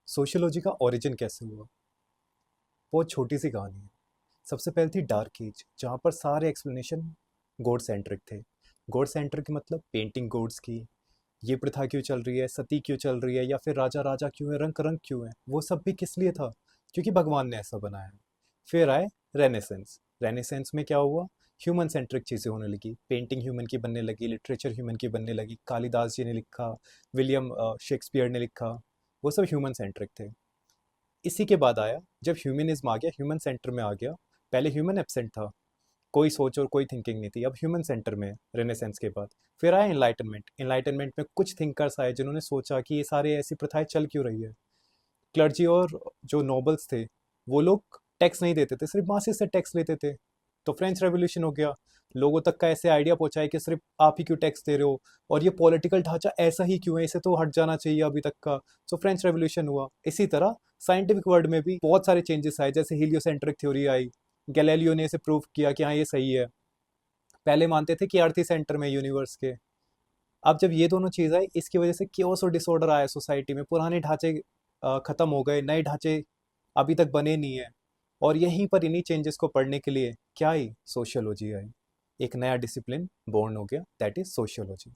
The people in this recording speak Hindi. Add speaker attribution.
Speaker 1: सोशियोलॉजी का ओरिजिन कैसे हुआ? बहुत छोटी सी कहानी है। सबसे पहले थी डार्क एज, जहाँ पर सारे एक्सप्लेनेशन गॉड सेंट्रिक थे। गॉड सेंट्रिक मतलब पेंटिंग गॉड्स की, ये प्रथा क्यों चल रही है, सती क्यों चल रही है, या फिर राजा राजा क्यों है, रंग रंग क्यों है, वो सब भी किस लिए था? क्योंकि भगवान ने ऐसा बनाया है। फिर आए रेनेसेंस। रेनेसेंस में क्या हुआ? ह्यूमन सेंट्रिक चीज़ें होने लगी, पेंटिंग ह्यूमन की बनने लगी, लिटरेचर ह्यूमन की बनने लगी, कालिदास जी ने लिखा, विलियम शेक्सपियर ने लिखा, वो सब ह्यूमन सेंट्रिक थे। इसी के बाद आया, जब ह्यूमनिज्म आ गया, ह्यूमन सेंटर में आ गया। पहले ह्यूमन एब्सेंट था, कोई सोच और कोई थिंकिंग नहीं थी, अब ह्यूमन सेंटर में है रेनेसेंस के बाद। फिर आया इनलाइटनमेंट। इनलाइटनमेंट में कुछ थिंकर्स आए जिन्होंने सोचा कि ये सारे ऐसी प्रथाएं चल क्यों रही है। क्लर्जी और जो नोबल्स थे, वो लोग टैक्स नहीं देते थे, सिर्फ मासिस से टैक्स लेते थे। तो फ्रेंच रेवोल्यूशन हो गया, लोगों तक का ऐसे आइडिया पहुंचा है कि सिर्फ आप ही क्यों टैक्स दे रहे हो, और ये पॉलिटिकल ढांचा ऐसा ही क्यों है, इसे तो हट जाना चाहिए अभी तक का। सो फ्रेंच रेवोल्यूशन हुआ। इसी तरह साइंटिफिक वर्ल्ड में भी बहुत सारे चेंजेस आए, जैसे हीलियोसेंट्रिक थ्योरी आई, गैलीलियो ने इसे प्रूव किया कि हाँ ये सही है। पहले मानते थे कि अर्थ ही सेंटर में यूनिवर्स के। अब जब ये दोनों चीज आई, इसकी वजह से क्योस और डिसऑर्डर आया सोसाइटी में, पुराने ढांचे खत्म हो गए, नए ढांचे अभी तक बने नहीं है। और यहीं पर इन्हीं चेंजेस को पढ़ने के लिए क्या आई? सोशियोलॉजी आई। एक नया डिसिप्लिन बोर्न हो गया, दैट इज सोशियोलॉजी।